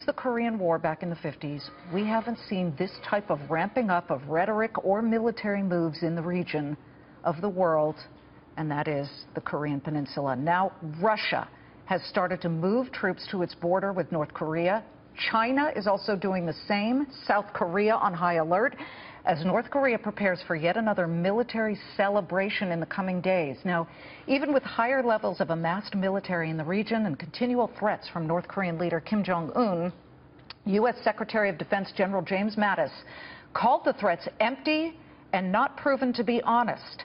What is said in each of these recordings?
The Korean War back in the 50s, we haven't seen this type of ramping up of rhetoric or military moves in the region of the world, and that is the Korean Peninsula. Now, Russia has started to move troops to its border with North Korea. China is also doing the same. South Korea on high alert as North Korea prepares for yet another military celebration in the coming days. Now, even with higher levels of amassed military in the region and continual threats from North Korean leader Kim Jong-un, U.S. Secretary of Defense General James Mattis called the threats empty and not proven to be honest.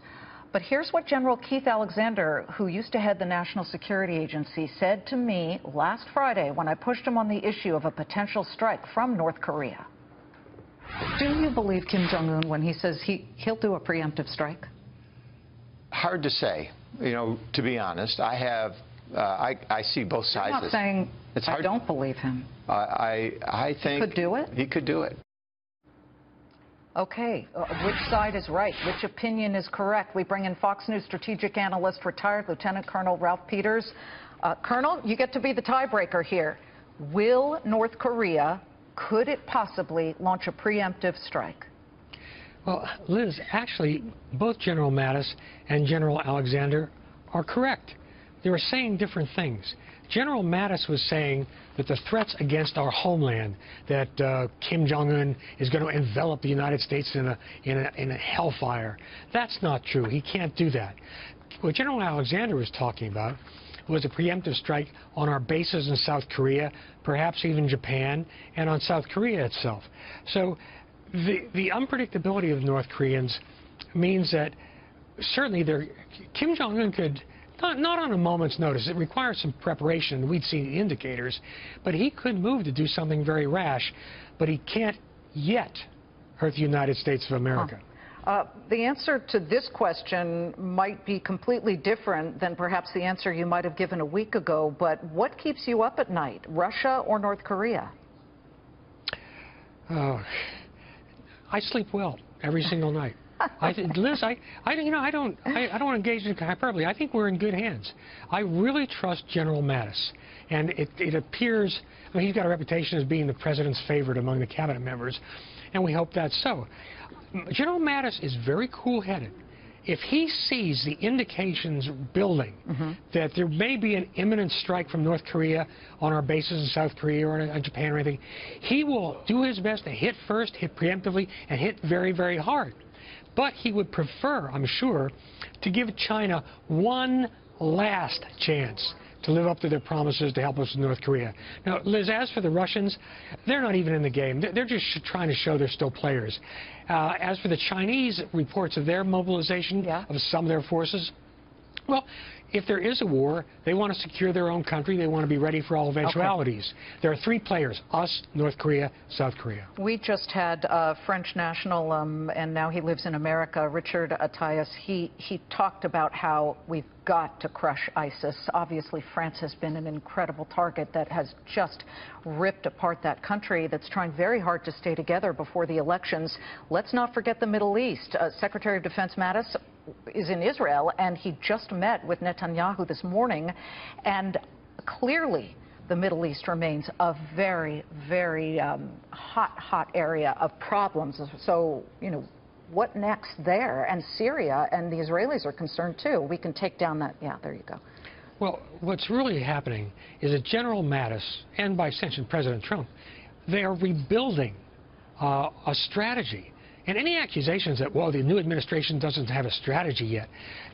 But here's what General Keith Alexander, who used to head the National Security Agency, said to me last Friday when I pushed him on the issue of a potential strike from North Korea. Do you believe Kim Jong-un when he says he'll do a preemptive strike? Hard to say. You know, to be honest, I see both sides. I'm not saying I don't believe him. I think he could do it. He could do it. Okay, which side is right? Which opinion is correct? We bring in Fox News strategic analyst, retired Lieutenant Colonel Ralph Peters. Colonel, you get to be the tiebreaker here. Will North Korea, could it possibly launch a preemptive strike? Well, Liz, actually, both General Mattis and General Alexander are correct. They were saying different things. General Mattis was saying that the threats against our homeland, that Kim Jong-un is going to envelop the United States in a hellfire, that's not true. He can't do that. What General Alexander was talking about was a preemptive strike on our bases in South Korea, perhaps even Japan, and on South Korea itself. So the unpredictability of the North Koreans means that certainly Kim Jong-un could, not on a moment's notice, it requires some preparation, we'd see the indicators, but he could move to do something very rash, but he can't yet hurt the United States of America. The answer to this question might be completely different than perhaps the answer you might have given a week ago, but what keeps you up at night, Russia or North Korea? I sleep well every single night. Liz, I don't want to engage in hyperbole. I think we're in good hands. I really trust General Mattis, and it appears, I mean, he's got a reputation as being the president's favorite among the cabinet members, and we hope that's so. General Mattis is very cool-headed. If he sees the indications building that there may be an imminent strike from North Korea on our bases in South Korea or in Japan or anything, he will do his best to hit first, hit preemptively, and hit very, very hard. But he would prefer, I'm sure, to give China one last chance to live up to their promises to help us with North Korea. Now, Liz, as for the Russians, they're not even in the game. They're just trying to show they're still players. As for the Chinese reports of their mobilization of some of their forces, well, if there is a war, they want to secure their own country. They want to be ready for all eventualities. Okay. There are three players, us, North Korea, South Korea. We just had a French national, and now he lives in America, Richard Attias. He talked about how we've got to crush ISIS. Obviously, France has been an incredible target that has just ripped apart that country that's trying very hard to stay together before the elections. Let's not forget the Middle East. Secretary of Defense Mattis is in Israel, and he just met with Netanyahu this morning, and clearly the Middle East remains a very, very hot area of problems. So, you know, what next there? And Syria and the Israelis are concerned too. We can take down that. Yeah, there you go. Well, what's really happening is that General Mattis, and by extension President Trump, they are rebuilding a strategy. And any accusations that, well, the new administration doesn't have a strategy yet,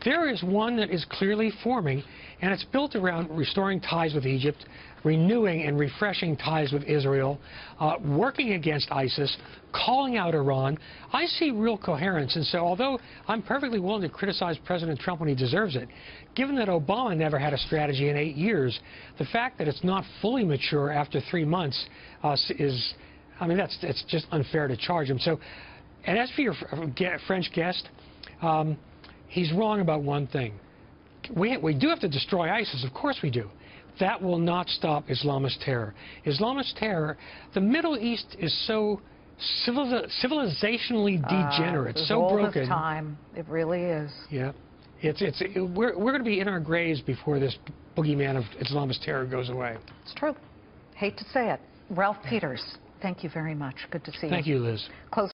there is one that is clearly forming, and it's built around restoring ties with Egypt, renewing and refreshing ties with Israel, working against ISIS, calling out Iran. I see real coherence, and so although I'm perfectly willing to criticize President Trump when he deserves it, given that Obama never had a strategy in 8 years, the fact that it's not fully mature after 3 months is, I mean, it's just unfair to charge him. So. And as for your French guest, he's wrong about one thing. We do have to destroy ISIS, of course we do. That will not stop Islamist terror. Islamist terror, the Middle East is so civilizationally degenerate, so broken. This time, it really is. Yeah, we're going to be in our graves before this boogeyman of Islamist terror goes away. It's true. Hate to say it. Ralph Peters, thank you very much. Good to see you. Thank you, Liz. Close